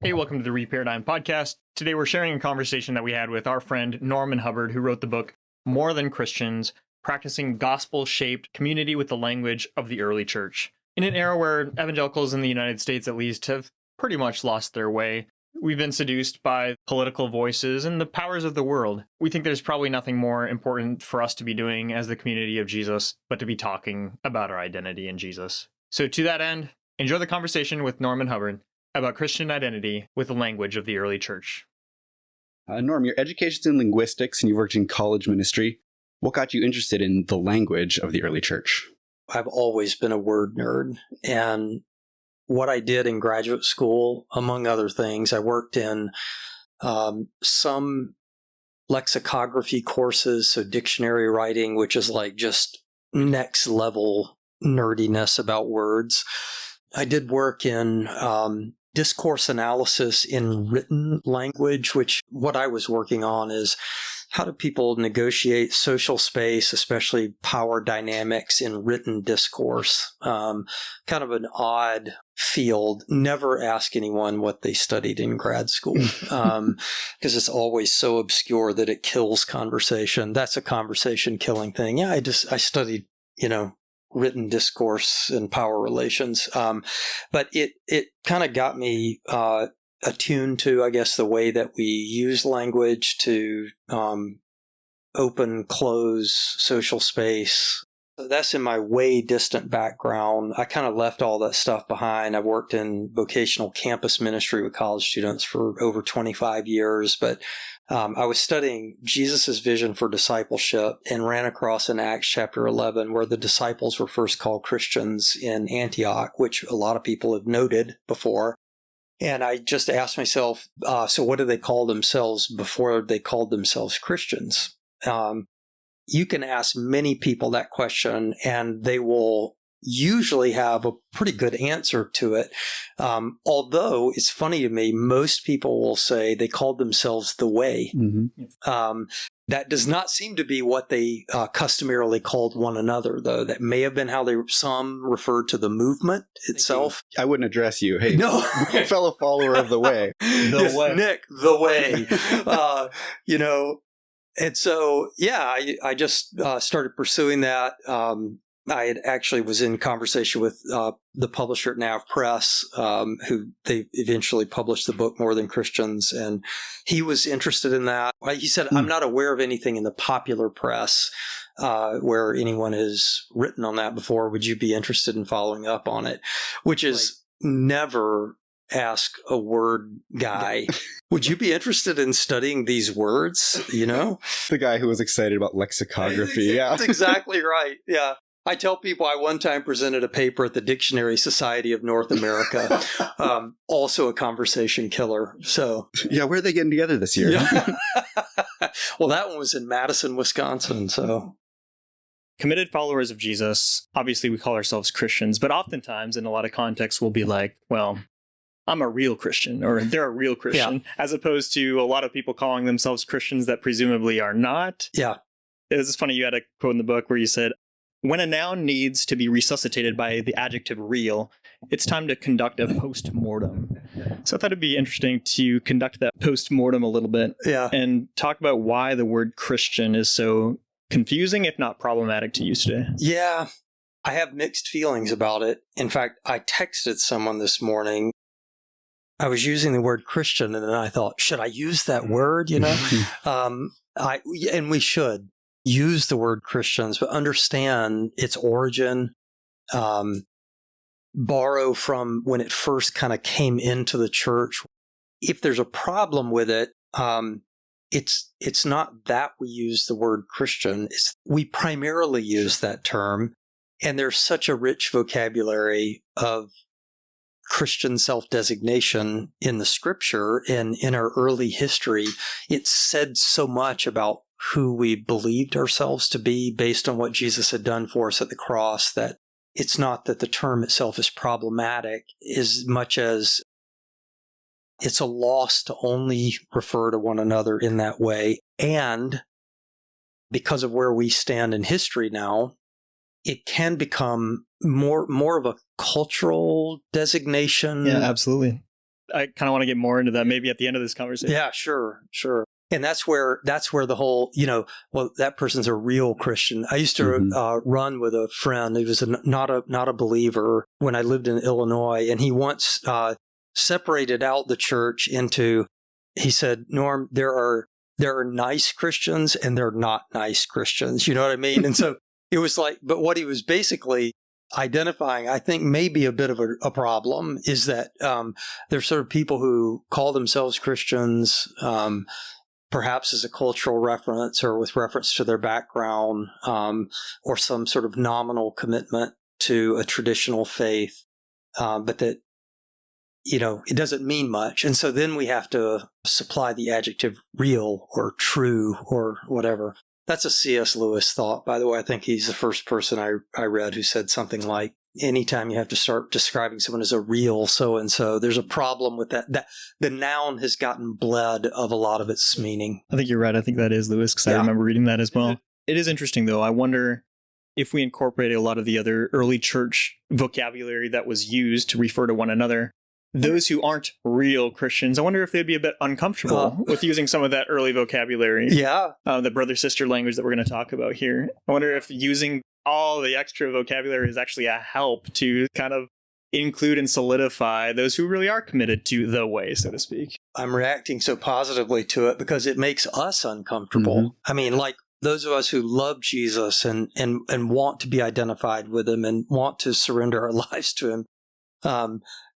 Hey, welcome to the Reparadigmed podcast. Today we're sharing a conversation that we had with our friend Norman Hubbard, who wrote the book More Than Christians, Practicing Gospel-Shaped Community with the Language of the Early Church. In an era where evangelicals in the United States, at least, have pretty much lost their way, we've been seduced by political voices and the powers of the world. We think there's probably nothing more important for us to be doing as the community of Jesus, but to be talking about our identity in Jesus. So to that end, enjoy the conversation with Norman Hubbard about Christian identity with the language of the early church. Norm, your education's in linguistics and you've worked in college ministry. What got you interested in the language of the early church? I've always been a word nerd. And what I did in graduate school, among other things, I worked in some lexicography courses, so dictionary writing, which is like just next level nerdiness about words. I did work in discourse analysis in written language, which what I was working on is how do people negotiate social space, especially power dynamics in written discourse? Kind of an odd field. Never ask anyone what they studied in grad school because it's always so obscure that it kills conversation. That's a conversation killing thing. Yeah, I studied, written discourse and power relations. But it kind of got me attuned to, I guess, the way that we use language to open, close social space. That's in my way distant background. I kind of left all that stuff behind. I've worked in vocational campus ministry with college students for over 25 years, but I was studying Jesus' vision for discipleship and ran across in Acts chapter 11 where the disciples were first called Christians in Antioch, which a lot of people have noted before. And I just asked myself, so what do they call themselves before they called themselves Christians? You can ask many people that question, and they will usually have a pretty good answer to it. Although it's funny to me, most people will say they called themselves the Way. Mm-hmm. That does not seem to be what they customarily called one another, though. That may have been how some referred to the movement itself. I wouldn't address you. Hey, no, fellow follower of the Way. The Way. Nick, the Way. And so, yeah, I just started pursuing that. I actually was in conversation with the publisher at Nav Press, who they eventually published the book More Than Christians, and he was interested in that. He said, I'm not aware of anything in the popular press where anyone has written on that before. Would you be interested in following up on it? Which is never ask a word guy. Would you be interested in studying these words? The guy who was excited about lexicography. Yeah, that's exactly right. Yeah. I tell people I one time presented a paper at the Dictionary Society of North America, also a conversation killer. So yeah, where are they getting together this year? Yeah. Well, that one was in Madison, Wisconsin. So committed followers of Jesus, obviously we call ourselves Christians, but oftentimes in a lot of contexts we'll be like, well, I'm a real Christian, or they're a real Christian, as opposed to a lot of people calling themselves Christians that presumably are not. Yeah. It was funny, you had a quote in the book where you said, when a noun needs to be resuscitated by the adjective real, it's time to conduct a post-mortem. So I thought it'd be interesting to conduct that post-mortem a little bit and talk about why the word Christian is so confusing, if not problematic to use today. Yeah, I have mixed feelings about it. In fact, I texted someone this morning. I was using the word Christian, and then I thought, should I use that word? And we should use the word Christians, but understand its origin, borrow from when it first kind of came into the church. If there's a problem with it, it's not that we use the word Christian. We primarily use that term, and there's such a rich vocabulary of Christian self-designation in the scripture and in our early history. It said so much about who we believed ourselves to be based on what Jesus had done for us at the cross, that it's not that the term itself is problematic as much as it's a loss to only refer to one another in that way. And because of where we stand in history now, it can become more of a cultural designation. Yeah, absolutely. I kind of want to get more into that maybe at the end of this conversation. Yeah, sure. And that's where the whole, well, that person's a real Christian. I used to run with a friend who was not a believer when I lived in Illinois, and he once separated out the church into, he said, Norm, there are nice Christians and there are not nice Christians. You know what I mean? And so it was like, but what he was basically identifying, I think maybe a bit of a problem, is that there's sort of people who call themselves Christians, perhaps as a cultural reference or with reference to their background, or some sort of nominal commitment to a traditional faith, but that, it doesn't mean much. And so then we have to supply the adjective real or true or whatever. That's a C.S. Lewis thought, by the way. I think he's the first person I read who said something like, anytime you have to start describing someone as a real so-and-so, there's a problem with that the noun has gotten bled of a lot of its meaning. I think you're right. I think that is Lewis, because I remember reading that as well. It is interesting, though. I wonder if we incorporated a lot of the other early church vocabulary that was used to refer to one another, those who aren't real Christians, I wonder if they'd be a bit uncomfortable with using some of that early vocabulary. Yeah. The brother-sister language that we're going to talk about here. I wonder if using all the extra vocabulary is actually a help to kind of include and solidify those who really are committed to the way, so to speak. I'm reacting so positively to it because it makes us uncomfortable. Mm-hmm. I mean, like those of us who love Jesus and want to be identified with him and want to surrender our lives to him,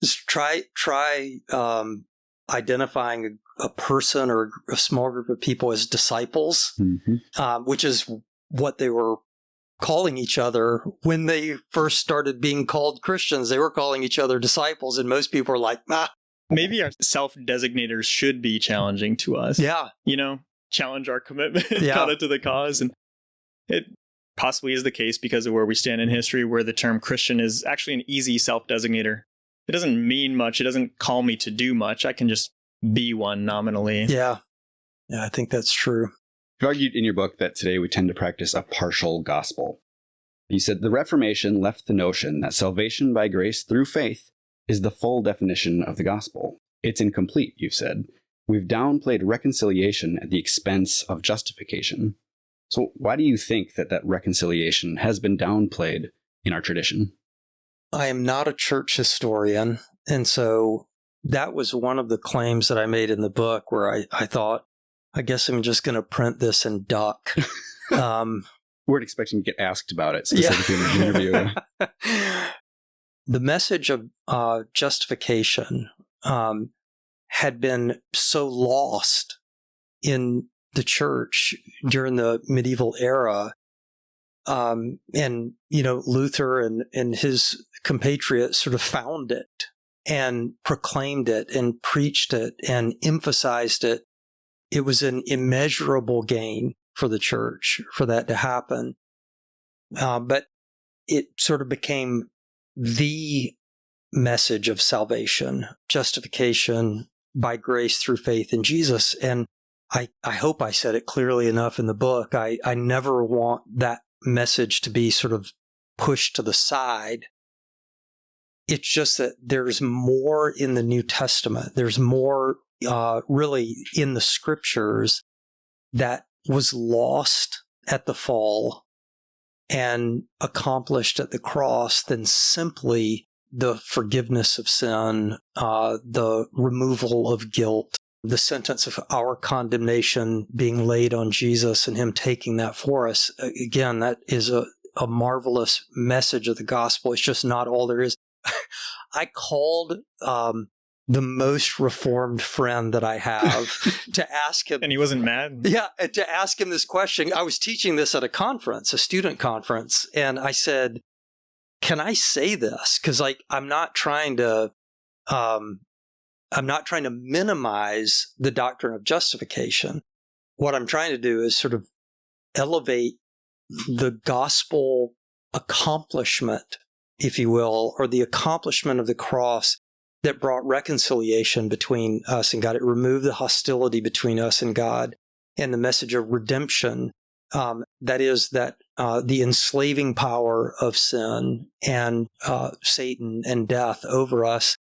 just try identifying a person or a small group of people as disciples, which is what they were calling each other when they first started being called Christians. They were calling each other disciples, and most people are like, Maybe our self-designators should be challenging to us. Yeah. Challenge our commitment kind of to the cause. And it possibly is the case because of where we stand in history, where the term Christian is actually an easy self-designator. It doesn't mean much. It doesn't call me to do much. I can just be one nominally. Yeah. Yeah, I think that's true. You argued in your book that today we tend to practice a partial gospel. You said the Reformation left the notion that salvation by grace through faith is the full definition of the gospel. It's incomplete, you've said. We've downplayed reconciliation at the expense of justification. So why do you think that reconciliation has been downplayed in our tradition? I am not a church historian, and so that was one of the claims that I made in the book where I thought, I guess I'm just going to print this and duck. Weren't expecting to get asked about it specifically in the interview. The message of justification had been so lost in the church during the medieval era. And, Luther and his compatriots sort of found it and proclaimed it and preached it and emphasized it. It was an immeasurable gain for the church for that to happen. But it sort of became the message of salvation, justification by grace through faith in Jesus. And I hope I said it clearly enough in the book. I never want that message to be sort of pushed to the side. It's just that there's more in the New Testament. There's more really in the scriptures that was lost at the fall and accomplished at the cross than simply the forgiveness of sin, the removal of guilt, the sentence of our condemnation being laid on Jesus and him taking that for us. Again, that is a marvelous message of the gospel. It's just not all there is. I called the most reformed friend that I have to ask him. And he wasn't mad? Yeah, to ask him this question. I was teaching this at a conference, a student conference, and I said, can I say this? Because I'm not trying to minimize the doctrine of justification. What I'm trying to do is sort of elevate the gospel accomplishment, if you will, or the accomplishment of the cross that brought reconciliation between us and God. It removed the hostility between us and God, and the message of redemption. That is that the enslaving power of sin and Satan and death over us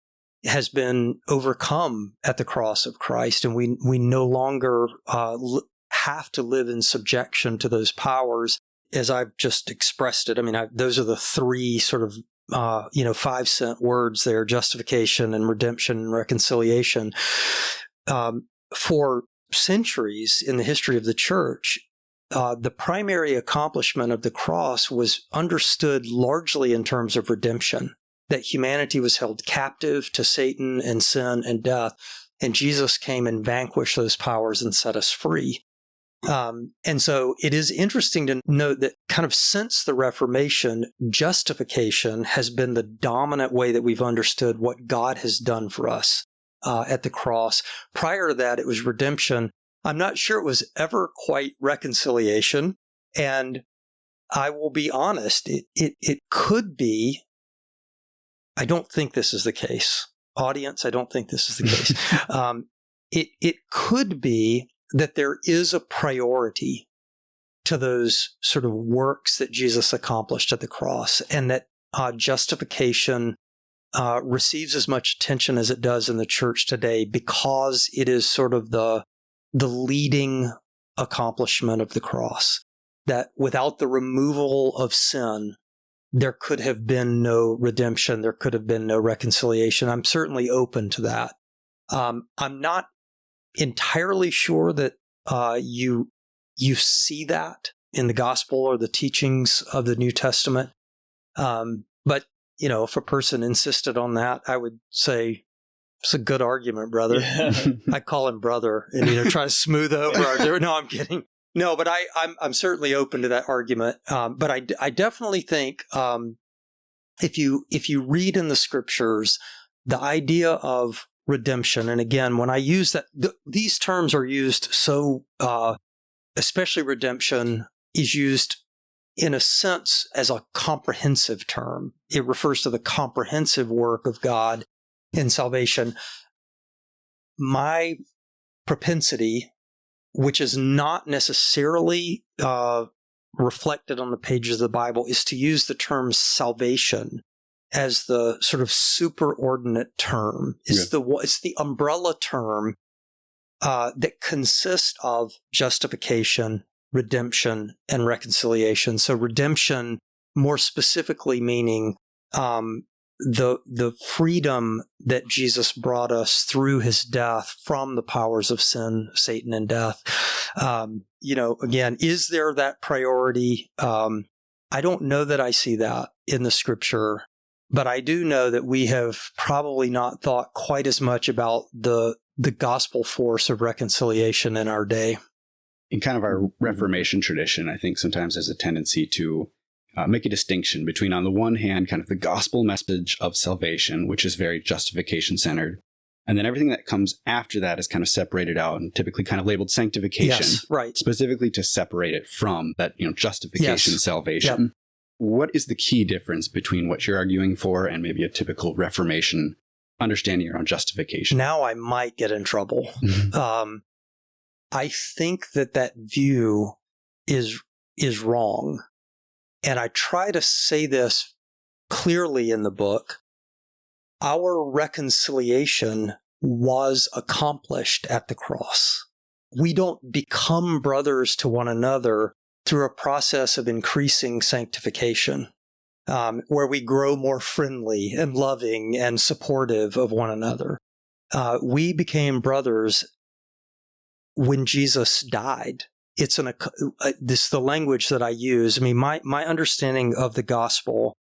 has been overcome at the cross of Christ, and we no longer have to live in subjection to those powers, as I've just expressed it. I mean, those are the three sort of 5-cent words there: justification and redemption and reconciliation. For centuries in the history of the church, the primary accomplishment of the cross was understood largely in terms of redemption, that humanity was held captive to Satan and sin and death, and Jesus came and vanquished those powers and set us free. And so it is interesting to note that kind of since the Reformation, justification has been the dominant way that we've understood what God has done for us at the cross. Prior to that, it was redemption. I'm not sure it was ever quite reconciliation. And I will be honest, it could be. I don't think this is the case. Audience, I don't think this is the case. It could be that there is a priority to those sort of works that Jesus accomplished at the cross, and that justification receives as much attention as it does in the church today because it is sort of the leading accomplishment of the cross. That without the removal of sin, there could have been no redemption, there could have been no reconciliation. I'm certainly open to that. I'm not entirely sure that you see that in the gospel or the teachings of the New Testament. But, if a person insisted on that, I would say, it's a good argument, brother. Yeah. I call him brother and, try to smooth over our... No, I'm kidding. No, but I'm certainly open to that argument. But I definitely think if you read in the scriptures, the idea of redemption, and again, when I use that, these terms are used so, especially redemption is used in a sense as a comprehensive term. It refers to the comprehensive work of God in salvation. My propensity, which is not necessarily reflected on the pages of the Bible, is to use the term salvation as the sort of superordinate term. It's the umbrella term that consists of justification, redemption, and reconciliation. So redemption, more specifically, meaning the freedom that Jesus brought us through his death from the powers of sin, Satan, and death. Again, is there that priority? I don't know that I see that in the scripture, but I do know that we have probably not thought quite as much about the gospel force of reconciliation in our day. In kind of our Reformation tradition, I think sometimes there's a tendency to make a distinction between, on the one hand, kind of the gospel message of salvation, which is very justification-centered, and then everything that comes after that is kind of separated out and typically kind of labeled sanctification, yes, right, specifically to separate it from that, justification, yes, salvation. Yep. What is the key difference between what you're arguing for and maybe a typical Reformation understanding around justification? Now I might get in trouble. I think that view is wrong. And I try to say this clearly in the book. Our reconciliation was accomplished at the cross. We don't become brothers to one another through a process of increasing sanctification, where we grow more friendly and loving and supportive of one another. We became brothers when Jesus died. It's this the language that I use. I mean, my understanding of the gospel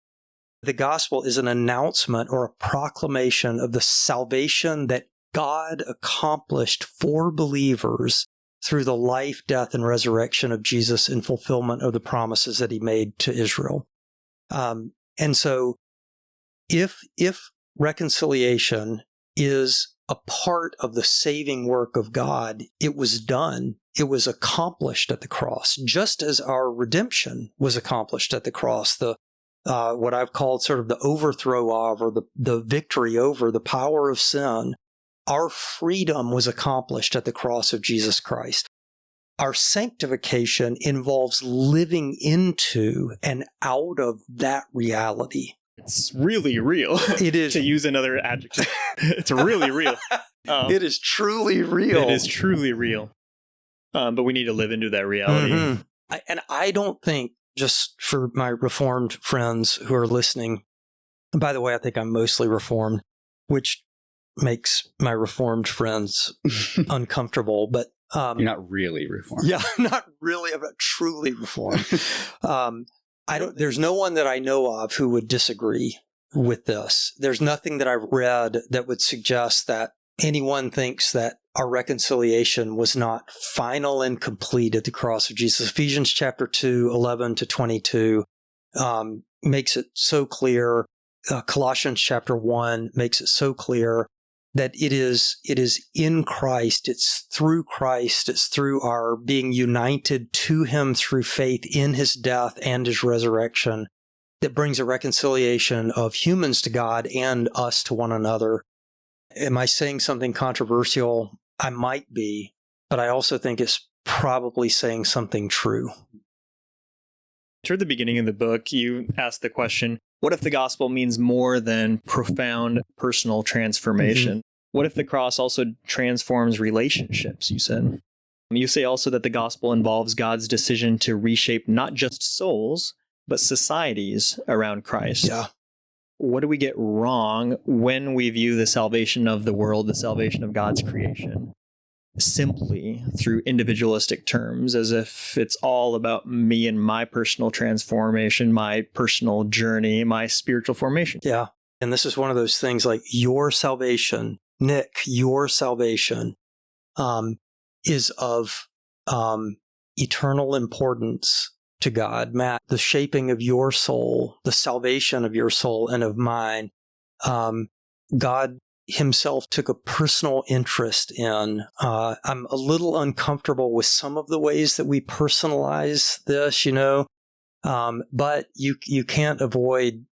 is an announcement or a proclamation of the salvation that God accomplished for believers through the life, death, and resurrection of Jesus in fulfillment of the promises that he made to Israel. And so if reconciliation is a part of the saving work of God, it was done. It was accomplished at the cross, just as our redemption was accomplished at the cross. What I've called sort of the overthrow of, or the victory over the power of sin. Our freedom was accomplished at the cross of Jesus Christ. Our sanctification involves living into and out of that reality. It's really real. It is. To use another adjective. It's really real. It is truly real. It is truly real. But we need to live into that reality. Mm-hmm. And I don't think, just for my Reformed friends who are listening, and by the way, I think I'm mostly Reformed, which makes my Reformed friends uncomfortable, but You're not really Reformed. yeah, not really, but truly Reformed. There's no one that I know of who would disagree with this. There's nothing that I've read that would suggest that anyone thinks that our reconciliation was not final and complete at the cross of Jesus. Ephesians chapter 2, 11 to 22 makes it so clear. Colossians chapter 1 makes it so clear that it is in Christ, it's through Christ, it's through our being united to him through faith in his death and his resurrection that brings a reconciliation of humans to God and us to one another. Am I saying something controversial? I might be, but I also think it's probably saying something true. Toward the beginning of the book, you asked the question, what if the gospel means more than profound personal transformation? Mm-hmm. What if the cross also transforms relationships, you said? You say also that the gospel involves God's decision to reshape not just souls, but societies around Christ. Yeah. What do we get wrong when we view the salvation of the world, the salvation of God's creation, simply through individualistic terms, as if it's all about me and my personal transformation, my personal journey, my spiritual formation? Yeah. And this is one of those things like your salvation, Nick, your salvation is of eternal importance to God. Matt, the shaping of your soul, the salvation of your soul and of mine, God himself took a personal interest in. I'm a little uncomfortable with some of the ways that we personalize this, but you can't avoid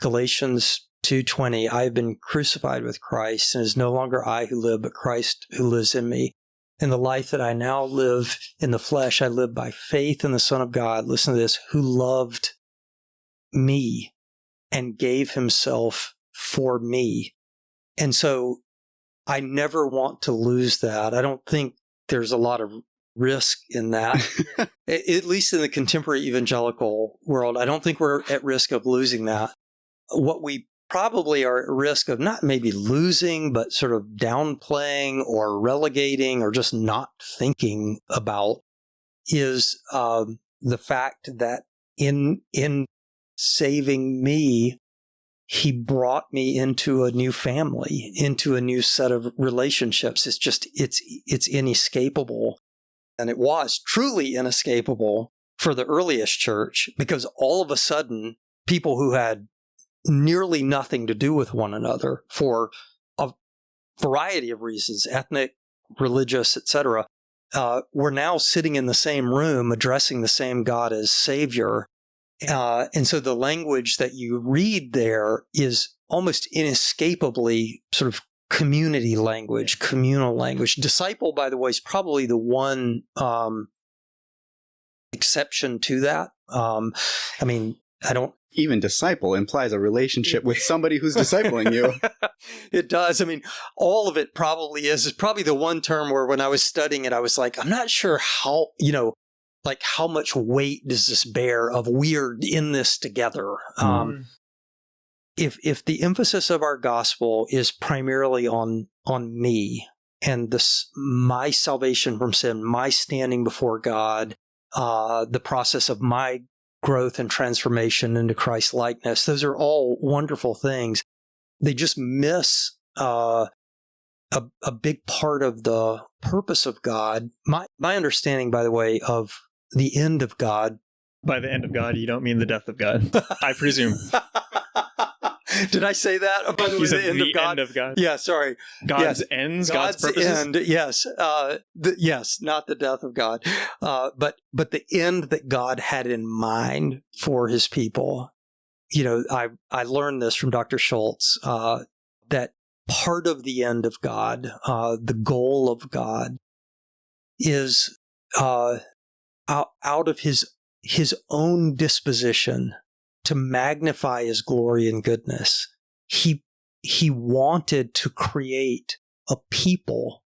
Galatians 2:20. I have been crucified with Christ, and it is no longer I who live, but Christ who lives in me. In the life that I now live in the flesh, I live by faith in the Son of God, listen to this, who loved me and gave himself for me. And so I never want to lose that. I don't think there's a lot of risk in that, at least in the contemporary evangelical world. I don't think we're at risk of losing that. What we probably are at risk of not maybe losing, but sort of downplaying or relegating or just not thinking about is the fact that in saving me, he brought me into a new family, into a new set of relationships. It's inescapable. And it was truly inescapable for the earliest church, because all of a sudden, people who had nearly nothing to do with one another for a variety of reasons, ethnic, religious, etc., were now sitting in the same room addressing the same God as Savior. And so the language that you read there is almost inescapably sort of community language, communal language. Disciple, by the way, is probably the one exception to that. Even disciple implies a relationship with somebody who's discipling you. It does. All of it probably is. It's probably the one term where when I was studying it, I was like, I'm not sure how, how much weight does this bear of we're in this together? If the emphasis of our gospel is primarily on me and my salvation from sin, my standing before God, the process of my growth and transformation into Christ likeness, those are all wonderful things. They just miss a big part of the purpose of God. My understanding, by the way, of the end of God. By the end of God, you don't mean the death of God, I presume. Did I say that? By the way, you said the end of God? End of God. Yeah, sorry. God's ends, God's purposes? End, yes. Yes, not the death of God. But the end that God had in mind for his people. I learned this from Dr. Schultz, that part of the end of God, the goal of God, is out of his own disposition to magnify his glory and goodness. He wanted to create a people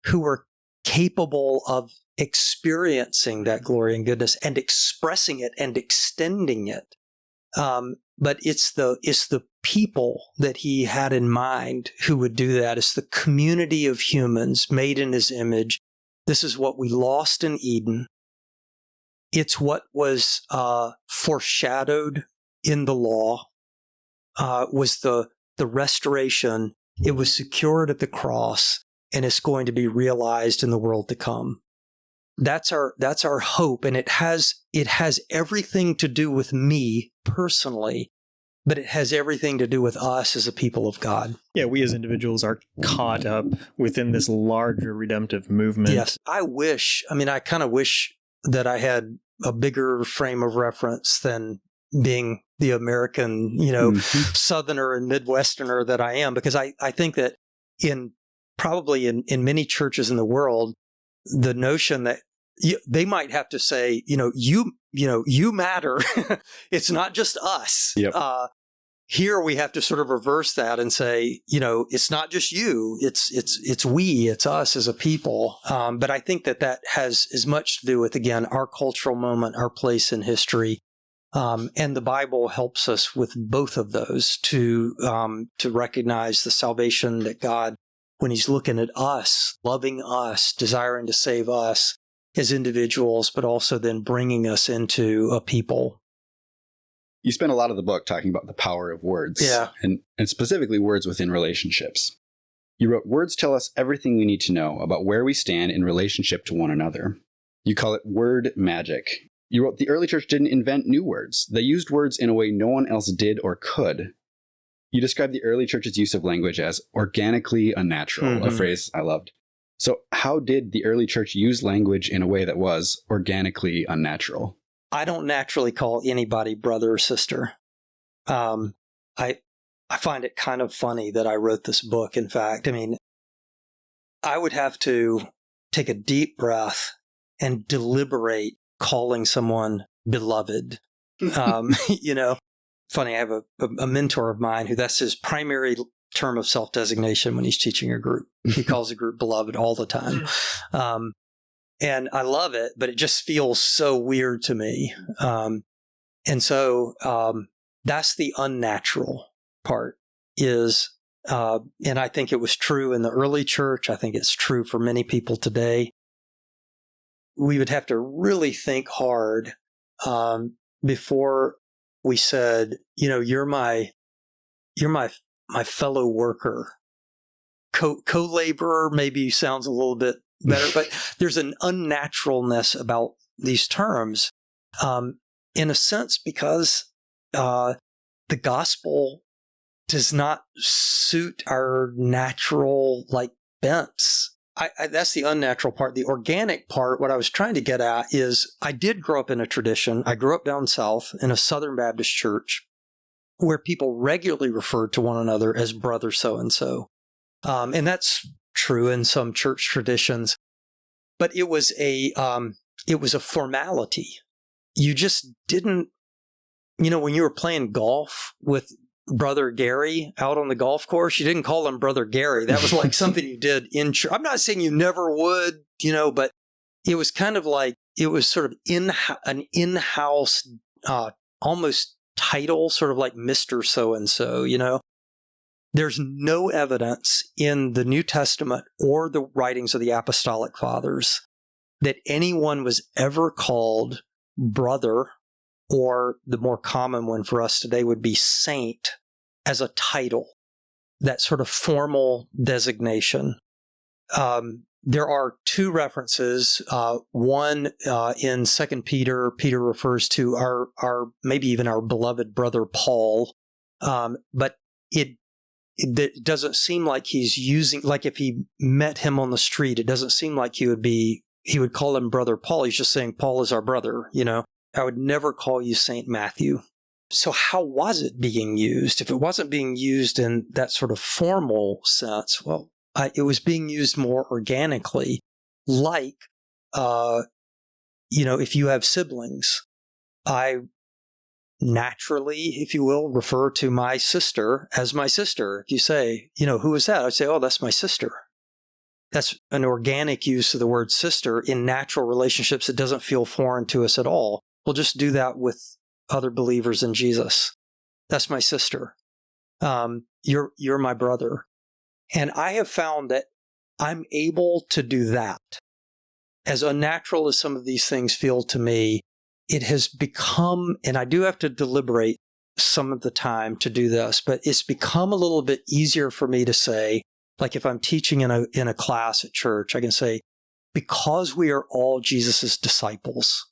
who were capable of experiencing that glory and goodness and expressing it and extending it. But it's the people that he had in mind who would do that. It's the community of humans made in his image. This is what we lost in Eden. It's what was foreshadowed in the law, was the restoration. It was secured at the cross, and it's going to be realized in the world to come. That's our hope, and it has everything to do with me personally, but it has everything to do with us as a people of God. Yeah, we as individuals are caught up within this larger redemptive movement. Yes, I kind of wish that I had a bigger frame of reference than being the American, Southerner and Midwesterner that I am, because I think that in many churches in the world, the notion that they might have to say, you matter. It's not just us. Yep. Here we have to sort of reverse that and say, it's not just you. It's we. It's us as a people. But I think that has as much to do with, again, our cultural moment, our place in history. And the Bible helps us with both of those to recognize the salvation that God, when he's looking at us, loving us, desiring to save us as individuals, but also then bringing us into a people. You spend a lot of the book talking about the power of words, yeah, and specifically words within relationships. You wrote, "Words tell us everything we need to know about where we stand in relationship to one another." You call it word magic. You wrote, "The early church didn't invent new words. They used words in a way no one else did or could." You described the early church's use of language as organically unnatural, a phrase I loved. So how did the early church use language in a way that was organically unnatural? I don't naturally call anybody brother or sister. I find it kind of funny that I wrote this book. In fact, I would have to take a deep breath and deliberate calling someone beloved. Funny, I have a mentor of mine who that's his primary term of self-designation when he's teaching a group. He calls the group beloved all the time. And I love it, but it just feels so weird to me. And so that's the unnatural part is, and I think it was true in the early church. I think it's true for many people today. We would have to really think hard before we said, you're my fellow worker. Co-laborer maybe sounds a little bit better, but there's an unnaturalness about these terms, in a sense, because the gospel does not suit our natural bents. That's the unnatural part. The organic part, what I was trying to get at is I did grow up in a tradition. I grew up down south in a Southern Baptist church where people regularly referred to one another as brother so-and-so. And that's true in some church traditions, but it was a formality. You just didn't, when you were playing golf with Brother Gary out on the golf course, you didn't call him Brother Gary. That was like something you did in church. I'm not saying you never would, but it was kind of like, it was sort of an in-house, almost title, sort of like Mr. So-and-so, There's no evidence in the New Testament or the writings of the Apostolic Fathers that anyone was ever called brother, or the more common one for us today would be saint, as a title, that sort of formal designation. There are two references. One in 2 Peter, Peter refers to our maybe even our beloved brother Paul, but it doesn't seem like he's using, like if he met him on the street, it doesn't seem like he would call him brother Paul. He's just saying Paul is our brother. I would never call you Saint Matthew. So how was it being used? If it wasn't being used in that sort of formal sense, well, it was being used more organically, like, if you have siblings, I naturally, if you will, refer to my sister as my sister. If you say, who is that? I'd say, oh, that's my sister. That's an organic use of the word sister in natural relationships. It doesn't feel foreign to us at all. We'll just do that with other believers in Jesus. That's my sister. You're my brother. And I have found that I'm able to do that. As unnatural as some of these things feel to me, it has become, and I do have to deliberate some of the time to do this, but it's become a little bit easier for me to say, like if I'm teaching in a class at church, I can say, because we are all Jesus's disciples,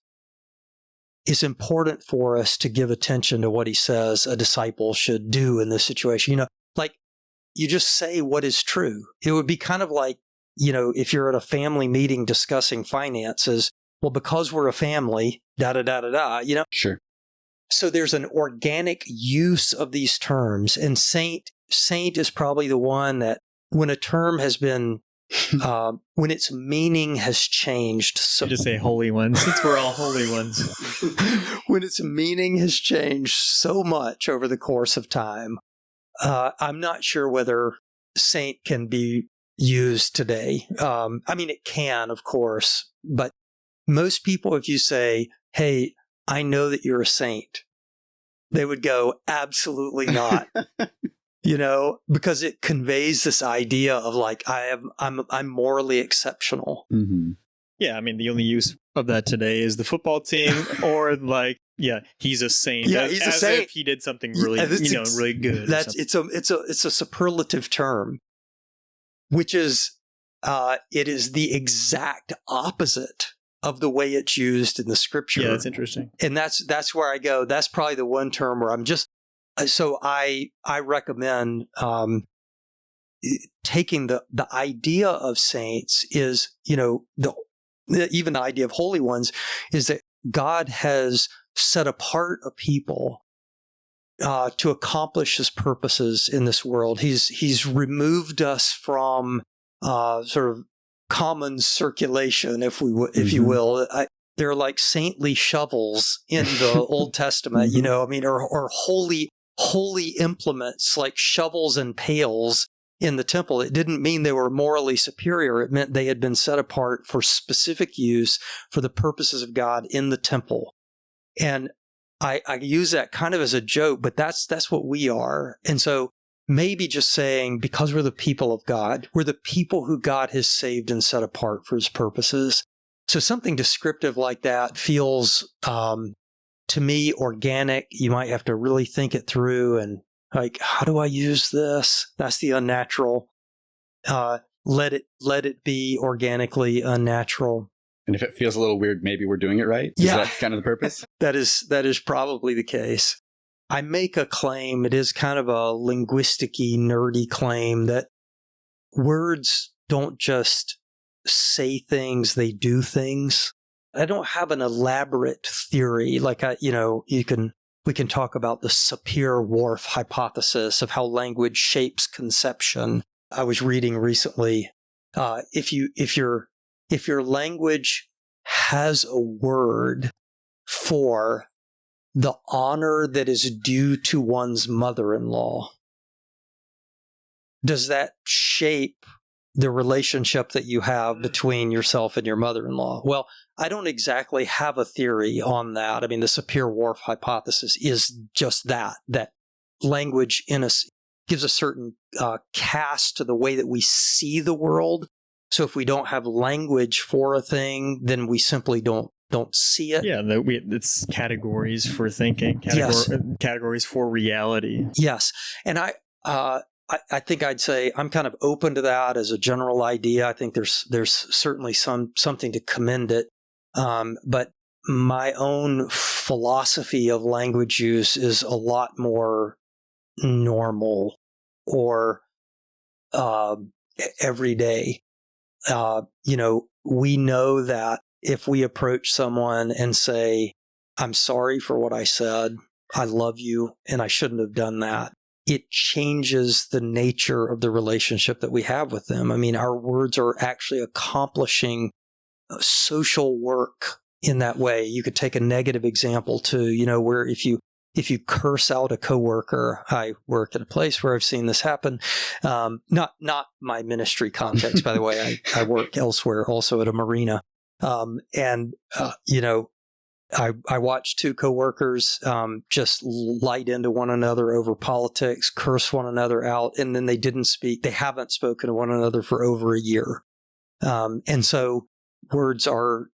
it's important for us to give attention to what he says a disciple should do in this situation. Like you just say what is true. It would be kind of like, if you're at a family meeting discussing finances, well, because we're a family, Sure. So there's an organic use of these terms, and saint is probably the one that when a term has been, when its meaning has changed. So just say holy ones, since we're all holy ones. When its meaning has changed so much over the course of time, I'm not sure whether saint can be used today. It can, of course, but most people, if you say, hey, I know that you're a saint, they would go, absolutely not. Because it conveys this idea of like, I'm morally exceptional. Mm-hmm. Yeah, the only use of that today is the football team, or like, yeah, he's a saint. Yeah, he's a saint. If he did something really, really good. It's a superlative term, which is, it is the exact opposite of the way it's used in the scripture. Yeah, that's interesting. And that's where I go. That's probably the one term where I'm just, so I recommend taking the idea of saints is, even the idea of holy ones is that God has set apart a people to accomplish his purposes in this world. He's removed us from sort of common circulation, if you will. They're like saintly shovels in the Old Testament, or holy implements like shovels and pails in the temple. It didn't mean they were morally superior. It meant they had been set apart for specific use for the purposes of God in the temple. And I use that kind of as a joke, but that's what we are. And so maybe just saying, because we're the people of God, we're the people who God has saved and set apart for his purposes. So something descriptive like that feels, to me, organic. You might have to really think it through and like, how do I use this? That's the unnatural. Let it be organically unnatural. And if it feels a little weird, maybe we're doing it right? Is that kind of the purpose? That is probably the case. I make a claim, it is kind of a linguistic-y, nerdy claim, that words don't just say things, they do things. I don't have an elaborate theory. Like, we can talk about the Sapir-Whorf hypothesis of how language shapes conception. I was reading recently, if your language has a word for the honor that is due to one's mother-in-law, does that shape the relationship that you have between yourself and your mother-in-law? Well, I don't exactly have a theory on that. The Sapir-Whorf hypothesis is just that language in us gives a certain cast to the way that we see the world. So if we don't have language for a thing, then we simply don't see it. Yeah, it's categories for thinking, categories for reality. Yes. And I think I'd say I'm kind of open to that as a general idea. I think there's certainly something to commend it. But my own philosophy of language use is a lot more normal or everyday. We know that if we approach someone and say, I'm sorry for what I said, I love you, and I shouldn't have done that, it changes the nature of the relationship that we have with them. Our words are actually accomplishing social work in that way. You could take a negative example too, where if you if you curse out a coworker, I work at a place where I've seen this happen. Not my ministry context, by the way. I work elsewhere, also at a marina. I watched two coworkers just light into one another over politics, curse one another out, and then they didn't speak. They haven't spoken to one another for over a year. And so words are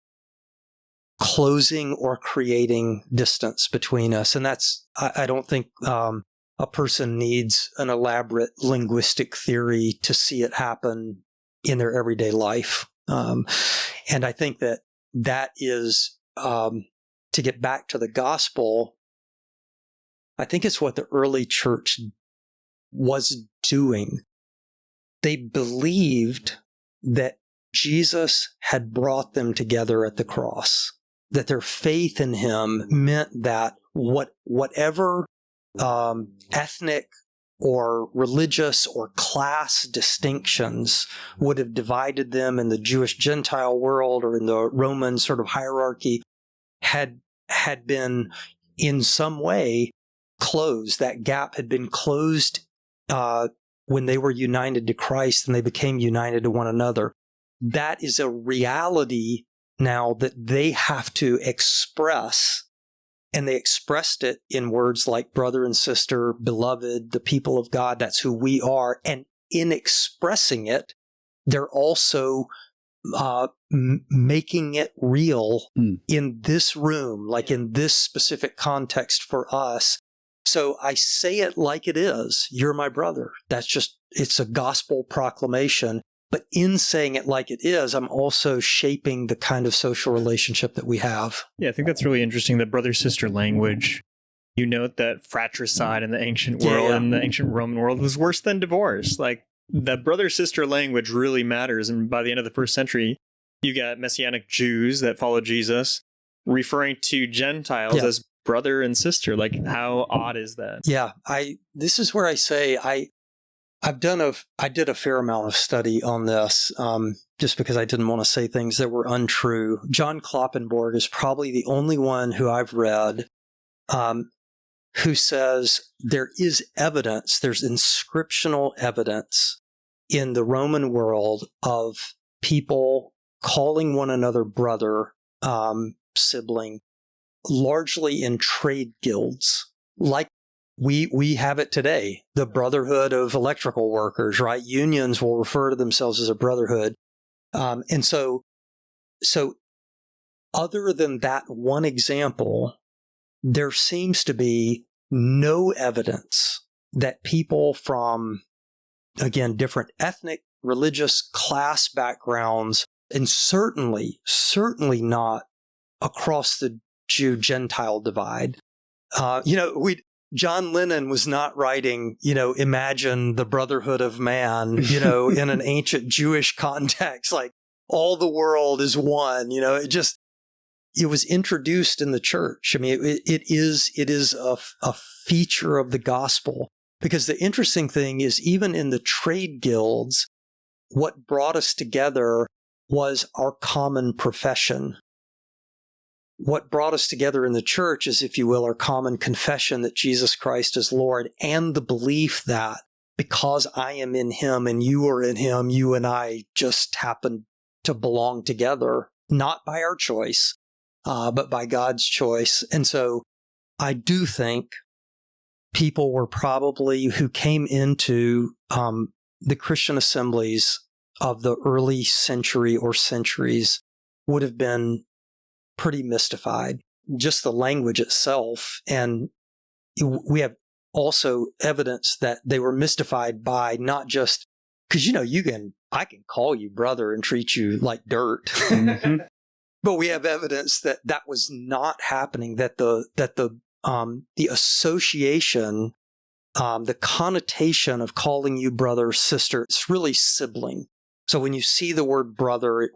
closing or creating distance between us. And I don't think a person needs an elaborate linguistic theory to see it happen in their everyday life. And I think that is, to get back to the gospel, I think it's what the early church was doing. They believed that Jesus had brought them together at the cross, that their faith in him meant that whatever ethnic or religious or class distinctions would have divided them in the Jewish Gentile world or in the Roman sort of hierarchy had been in some way closed. That gap had been closed when they were united to Christ and they became united to one another. That is a reality now that they have to express, and they expressed it in words like brother and sister, beloved, the people of God. That's who we are. And in expressing it, they're also making it real in this room, like in this specific context for us. So I say it like it is. You're my brother. It's a gospel proclamation. But in saying it like it is, I'm also shaping the kind of social relationship that we have. Yeah, I think that's really interesting, the brother-sister language. You note that fratricide in the ancient world, in the ancient Roman world, was worse than divorce. Like, the brother-sister language really matters. And by the end of the first century, you got Messianic Jews that follow Jesus referring to Gentiles as brother and sister. Like, how odd is that? Yeah, this is where I say I did a fair amount of study on this, just because I didn't want to say things that were untrue. John Kloppenborg is probably the only one who I've read who says there is evidence, there's inscriptional evidence in the Roman world of people calling one another brother, sibling, largely in trade guilds, like we have it today, the Brotherhood of Electrical Workers, right? Unions will refer to themselves as a brotherhood. And so other than that one example, there seems to be no evidence that people from, again, different ethnic, religious, class backgrounds, and certainly not across the Jew-Gentile divide. John Lennon was not writing, imagine the brotherhood of man, in an ancient Jewish context, like all the world is one, it was introduced in the church. I mean, it is a feature of the gospel, because the interesting thing is, even in the trade guilds, what brought us together was our common profession. What brought us together in the church is, if you will, our common confession that Jesus Christ is Lord, and the belief that because I am in him and you are in him, you and I just happen to belong together, not by our choice, but by God's choice. And so I do think people were probably, who came into the Christian assemblies of the early century or centuries, would have been pretty mystified, just the language itself. And we have also evidence that they were mystified by not just, because, I can call you brother and treat you like dirt. Mm-hmm. But we have evidence that was not happening, that the association, the connotation of calling you brother, sister, it's really sibling. So when you see the word brother,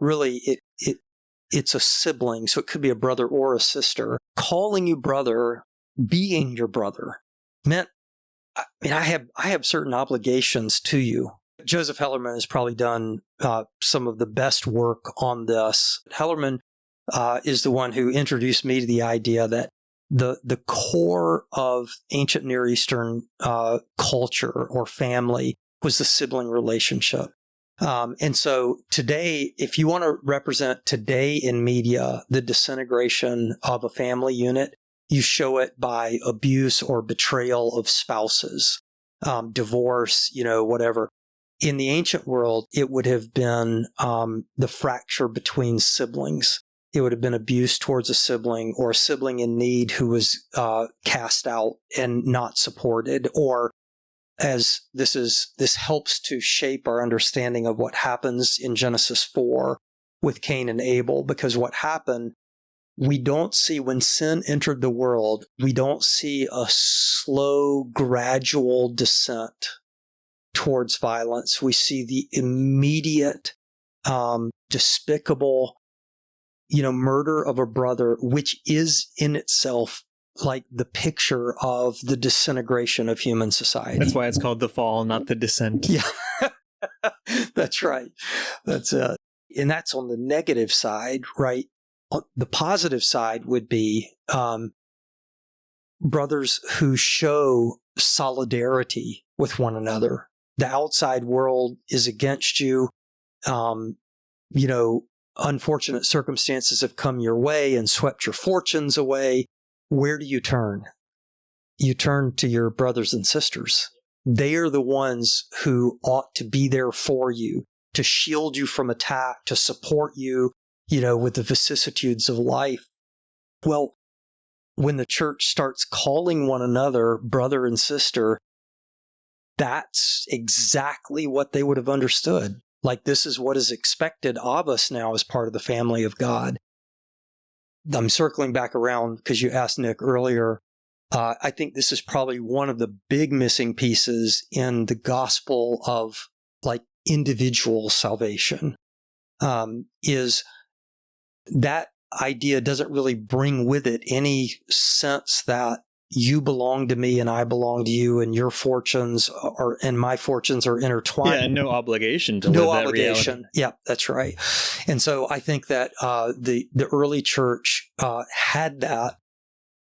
it's a sibling, so it could be a brother or a sister. Calling you brother, being your brother, meant, I have certain obligations to you. Joseph Hellerman has probably done some of the best work on this. Hellerman is the one who introduced me to the idea that the core of ancient Near Eastern culture or family was the sibling relationship. And so today, if you want to represent today in media the disintegration of a family unit, you show it by abuse or betrayal of spouses, divorce, whatever. In the ancient world, it would have been the fracture between siblings. It would have been abuse towards a sibling or a sibling in need who was cast out and not supported, or as this helps to shape our understanding of what happens in Genesis 4 with Cain and Abel, because what happened, we don't see when sin entered the world, we don't see a slow, gradual descent towards violence. We see the immediate, despicable, murder of a brother, which is in itself like the picture of the disintegration of human society. That's why it's called the fall, not the descent. Yeah, that's right. That's it. And that's on the negative side, right? The positive side would be brothers who show solidarity with one another. The outside world is against you. Unfortunate circumstances have come your way and swept your fortunes away. Where do you turn? You turn to your brothers and sisters. They are the ones who ought to be there for you, to shield you from attack, to support you, with the vicissitudes of life. Well, when the church starts calling one another brother and sister, that's exactly what they would have understood. Like, this is what is expected of us now as part of the family of God. I'm circling back around because you asked Nick earlier. I think this is probably one of the big missing pieces in the gospel of like individual salvation, is that idea doesn't really bring with it any sense that you belong to me and I belong to you, and your fortunes and my fortunes are intertwined. Yeah, and no obligation to no live that obligation. reality. Yeah, that's right. And so I think that the early church had that.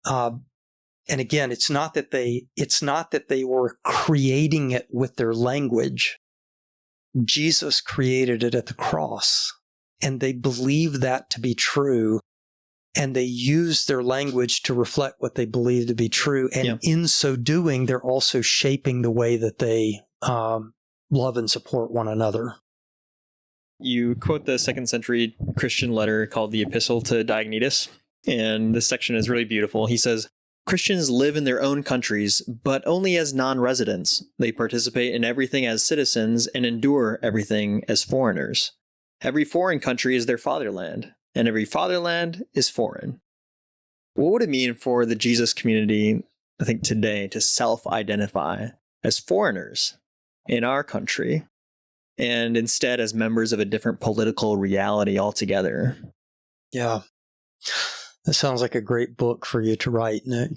And again, it's not that they were creating it with their language. Jesus created it at the cross, and they believed that to be true. And they use their language to reflect what they believe to be true. And in so doing, they're also shaping the way that they love and support one another. You quote the 2nd century Christian letter called the Epistle to Diognetus, and this section is really beautiful. He says, Christians live in their own countries, but only as non-residents. They participate in everything as citizens and endure everything as foreigners. Every foreign country is their fatherland, and every fatherland is foreign. What would it mean for the Jesus community, I think, today to self-identify as foreigners in our country, and instead as members of a different political reality altogether? Yeah. That sounds like a great book for you to write, Nick.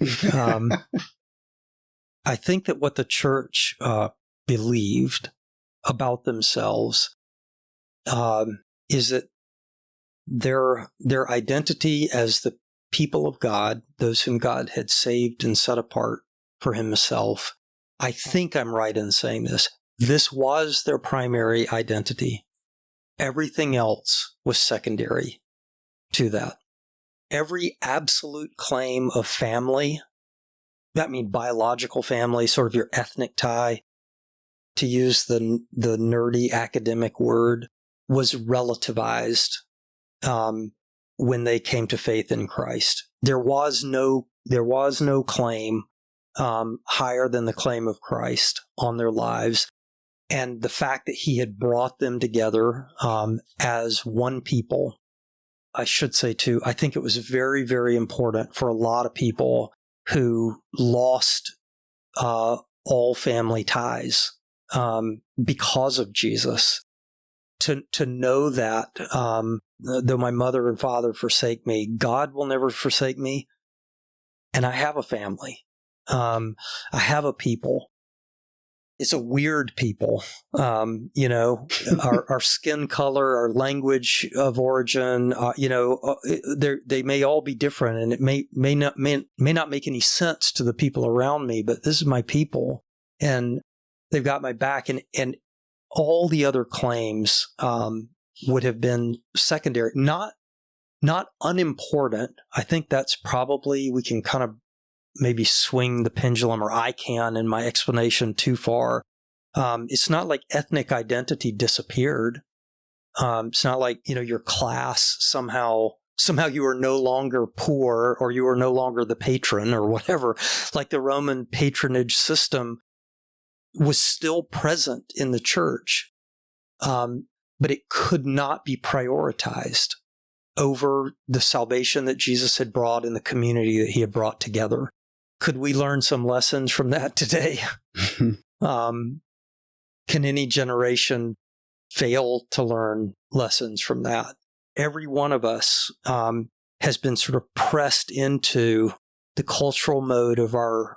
I think that what the church believed about themselves is that their identity as the people of God, those whom God had saved and set apart for himself, I think I'm right in saying this was their primary identity. Everything else was secondary to that. Every absolute claim of family, that means biological family, sort of your ethnic tie, to use the nerdy academic word, was relativized when they came to faith in Christ. There was no claim higher than the claim of Christ on their lives. And the fact that he had brought them together as one people, I should say too, I think it was very, very important for a lot of people who lost all family ties because of Jesus. To know that though my mother and father forsake me, God will never forsake me. And I have a family. I have a people. it's a weird people. Our skin color, our language of origin, they may all be different, and it may not make any sense to the people around me, but this is my people, and they've got my back, and all the other claims would have been secondary, not unimportant. I think that's probably, we can kind of maybe swing the pendulum, or I can, in my explanation, too far. It's not like ethnic identity disappeared. It's not like, your class somehow you are no longer poor, or you are no longer the patron, or whatever. Like the Roman patronage system was still present in the church, but it could not be prioritized over the salvation that Jesus had brought and the community that he had brought together. Could we learn some lessons from that today? Can any generation fail to learn lessons from that? Every one of us has been sort of pressed into the cultural mode of our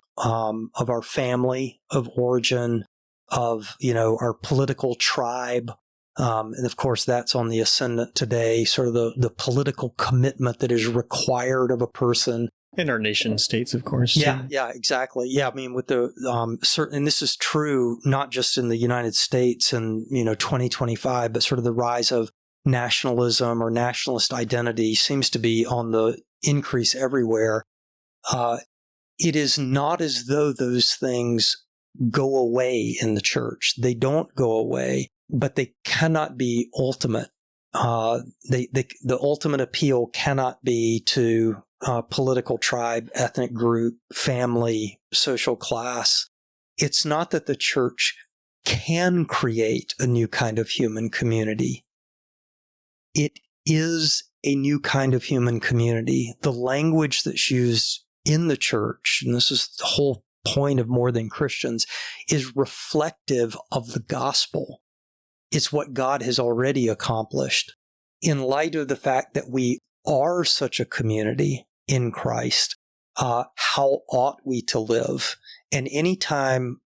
family of origin, of our political tribe, and of course that's on the ascendant today. Sort of the political commitment that is required of a person. In our nation states, of course. Yeah, exactly. Yeah, I mean, with the certain, and this is true not just in the United States in 2025, but sort of the rise of nationalism or nationalist identity seems to be on the increase everywhere. It is not as though those things go away in the church. They don't go away, but they cannot be ultimate. The ultimate appeal cannot be to political tribe, ethnic group, family, social class. It's not that the church can create a new kind of human community. It is a new kind of human community. The language that's used in the church, and this is the whole point of More Than Christians, is reflective of the gospel. It's what God has already accomplished. In light of the fact that we are such a community in Christ, how ought we to live? And anytime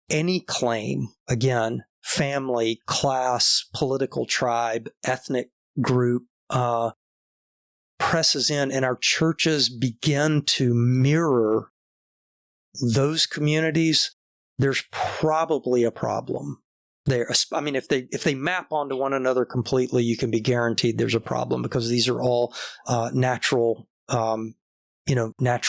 any claim, again, family, class, political tribe, ethnic group, presses in, and our churches begin to mirror those communities, there's probably a problem there. I mean, if they map onto one another completely, you can be guaranteed there's a problem, because these are all natural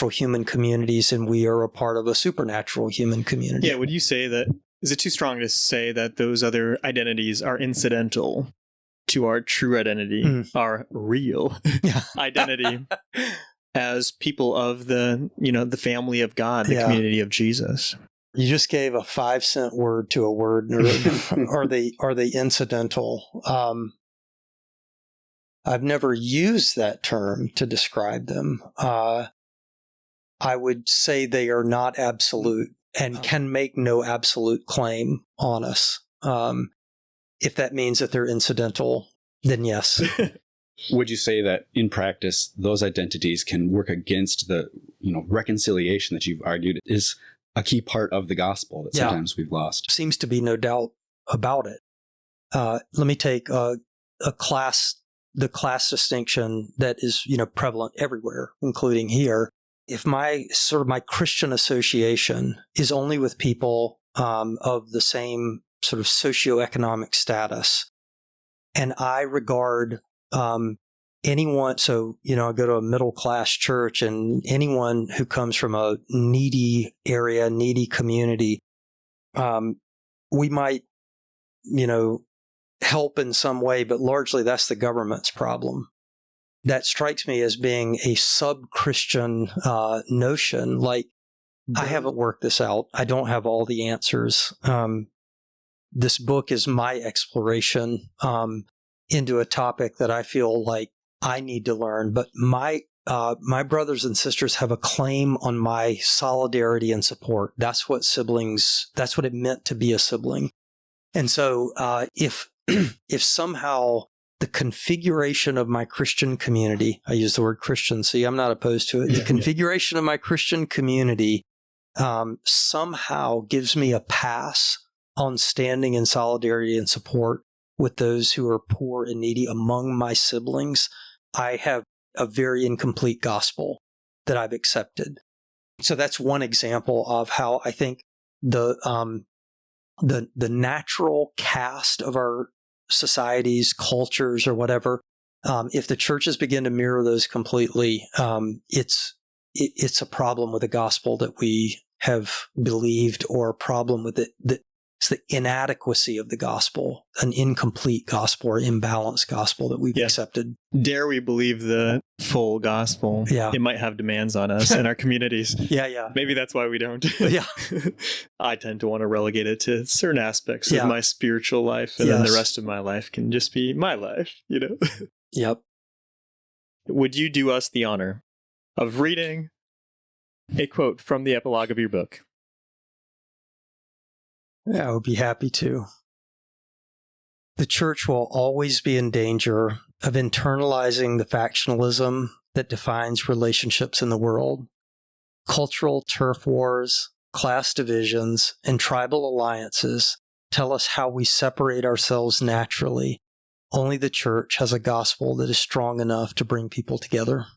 human communities, and we are a part of a supernatural human community. Yeah, would you say that, is it too strong to say that those other identities are incidental to our true identity, our real identity as people of the family of God, the community of Jesus? You just gave a 5-cent word to a word nerd. Are they incidental? I've never used that term to describe them. I would say they are not absolute and can make no absolute claim on us. If that means that they're incidental, then yes. Would you say that in practice, those identities can work against the reconciliation that you've argued is a key part of the gospel that sometimes we've lost? Seems to be no doubt about it. Let me take the class distinction that is prevalent everywhere, including here. If my Christian association is only with people of the same sort of socioeconomic status, and I regard anyone, so, I go to a middle class church, and anyone who comes from a needy area, needy community, we might, help in some way, but largely that's the government's problem. That strikes me as being a sub-Christian notion. Like, I haven't worked this out. I don't have all the answers. This book is my exploration into a topic that I feel like I need to learn. But my brothers and sisters have a claim on my solidarity and support. That's what it meant to be a sibling. And so if somehow the configuration of my Christian community, I use the word Christian, see, I'm not opposed to it. The configuration of my Christian community somehow gives me a pass on standing in solidarity and support with those who are poor and needy among my siblings, I have a very incomplete gospel that I've accepted. So that's one example of how I think the natural cast of our societies, cultures, or whatever, if the churches begin to mirror those completely, it's a problem with the gospel that we have believed, or a problem with it. It's the inadequacy of the gospel, an incomplete gospel or imbalanced gospel that we've accepted. Dare we believe the full gospel? Yeah. It might have demands on us and our communities. Yeah. Maybe that's why we don't. Yeah. I tend to want to relegate it to certain aspects of my spiritual life, and then the rest of my life can just be my life, Yep. Would you do us the honor of reading a quote from the epilogue of your book? Yeah, I would be happy to. The church will always be in danger of internalizing the factionalism that defines relationships in the world. Cultural turf wars, class divisions, and tribal alliances tell us how we separate ourselves naturally. Only the church has a gospel that is strong enough to bring people together.